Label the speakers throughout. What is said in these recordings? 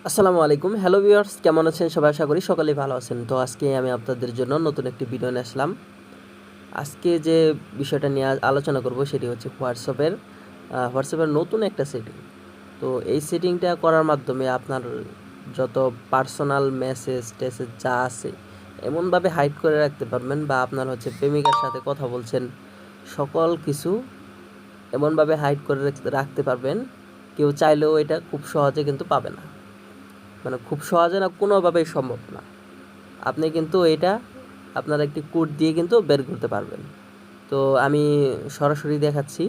Speaker 1: আসসালামু আলাইকুম। Hello viewers, কেমন আছেন সবাই? আশা করি সকলেই ভালো আছেন। তো আজকে আমি আপনাদের জন্য নতুন একটি ভিডিও নিয়ে আসলাম। আজকে যে বিষয়টা নিয়ে আলোচনা করব সেটি হচ্ছে হোয়াটসঅ্যাপের নতুন একটা সেটিং। তো এই সেটিংটা করার মাধ্যমে আপনার যত পার্সোনাল মেসেজ-টেসেজ যা আছে এমনভাবে হাইড করে রাখতে পারবেন, বা আপনার হচ্ছে প্রেমিকার সাথে কথা বলছেন, সকল কিছু এমনভাবে হাইড করে রাখতে পারবেন, কেউ চাইলেও এটা খুব সহজে কিন্তু পাবে না। মানে খুব সহজে না, কোনোভাবেই সম্ভব না। আপনি কিন্তু এটা আপনার একটি কোড দিয়ে কিন্তু বের করতে পারবেন। তো আমি সরাসরি দেখাচ্ছি,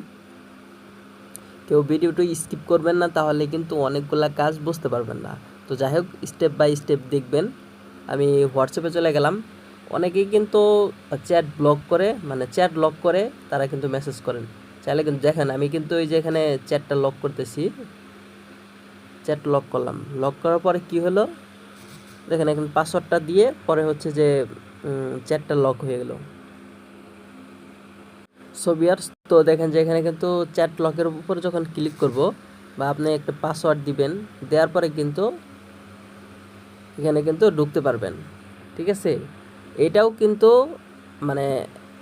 Speaker 1: কেউ ভিডিওটি স্কিপ করবেন না, তাহলে কিন্তু অনেকগুলা কাজ বুঝতে পারবেন না। তো যাই হোক, স্টেপ বাই স্টেপ দেখবেন। আমি হোয়াটসঅ্যাপে চলে গেলাম। অনেকেই কিন্তু চ্যাট ব্লক করে, মানে চ্যাট লক করে তারা কিন্তু মেসেজ করেন। চাইলে কিন্তু দেখেন, আমি কিন্তু এই যে এখানে চ্যাটটা লক করতেছি, চ্যাট লক করলাম। লক করার পরে কি হলো, দেখেন এখানে পাসওয়ার্ডটা দিয়ে পরে হচ্ছে যে চ্যাটটা লক হয়ে গেল। সো ভিউয়ার্স, তো দেখেন যে এখানে কিন্তু চ্যাট লকের উপর যখন ক্লিক করব, বা আপনি একটা পাসওয়ার্ড দিবেন, দেওয়ার পরে কিন্তু এখানে কিন্তু ঢুকতে পারবেন। ঠিক আছে, এটাও কিন্তু মানে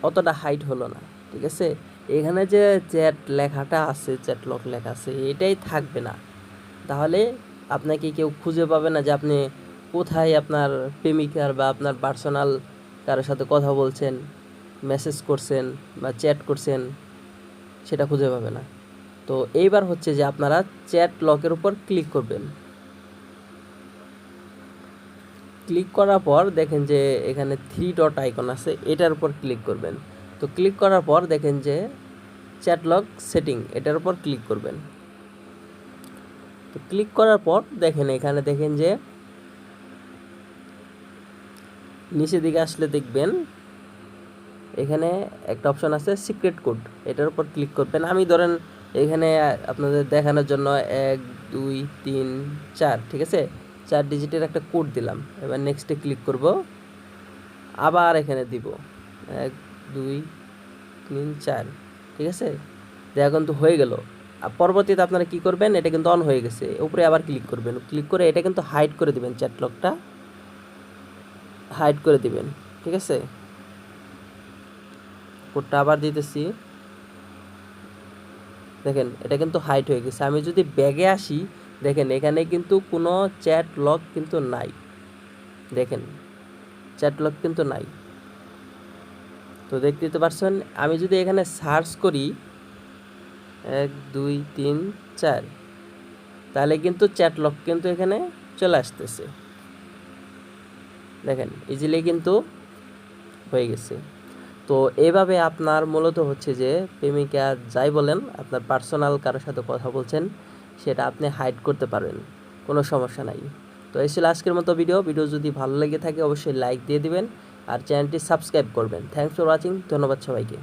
Speaker 1: অতটা হাইট হলো না। ঠিক আছে, এখানে যে চ্যাট লেখাটা আছে, চ্যাট লক লেখা আছে, এটাই থাকবে না। তাহলে আপনাকে কেউ খুঁজে পাবে না যে আপনি কোথায় আপনার প্রেমিকার বা আপনার পার্সোনাল কারোর সাথে কথা বলছেন, মেসেজ করছেন বা চ্যাট করছেন, সেটা খুঁজে পাবে না। তো এইবার হচ্ছে যে আপনারা চ্যাট লকের উপর ক্লিক করবেন। ক্লিক করার পর দেখেন যে এখানে 3 ডট আইকন আছে, এটার উপর ক্লিক করবেন। তো ক্লিক করার পর দেখেন যে চ্যাট লক সেটিং, এটার উপর ক্লিক করবেন। তো ক্লিক করার পর দেখেন এখানে দেখেন যে নিচের দিকে আসলে দেখবেন এখানে একটা অপশন আছে সিক্রেট কোড, এটার উপর ক্লিক করবেন। আমি ধরেন এখানে আপনাদের দেখানোর জন্য 1 2 3 4, ঠিক আছে, 4 ডিজিটের একটা কোড দিলাম। এবার নেক্সটে ক্লিক করব, আবার এখানে দিব 1 2 3 4, ঠিক আছে। দেখা কিন্তু হয়ে গেল। আর পরবর্তীতে আপনারা কি করবেন, এটা কিন্তু অন হয়ে গেছে, উপরে আবার ক্লিক করবেন। ক্লিক করে এটা কিন্তু হাইড করে দিবেন, চ্যাট লকটা হাইড করে দিবেন। ঠিক আছে, কোডটা আবার দিতেছি। দেখেন এটা কিন্তু হাইড হয়ে গেছে। আমি যদি ব্যাগে আসি, দেখেন এখানে কিন্তু কোনো চ্যাট লক কিন্তু নাই। দেখেন চ্যাট লক কিন্তু নাই। তো দেখতে তো পারছেন, আমি যদি এখানে সার্চ করি 1 2 3 4, তাহলে কিন্তু চ্যাট লক কিন্তু এখানে চলে আসতেছে। দেখেন ইজিলি কিন্তু হয়ে গেছে। তো এভাবে আপনার মূলত হচ্ছে যে প্রেমিকা যাই বলেন, আপনার পার্সোনাল কারোর সাথে কথা বলছেন, সেটা আপনি হাইড করতে পারবেন, কোনো সমস্যা নাই। তো এই ছিল আজকের মতো ভিডিও যদি ভালো লেগে থাকে অবশ্যই লাইক দিয়ে দিবেন, আর চ্যানেলটি সাবস্ক্রাইব করবেন। থ্যাংকস ফর ওয়াচিং, ধন্যবাদ সবাইকে।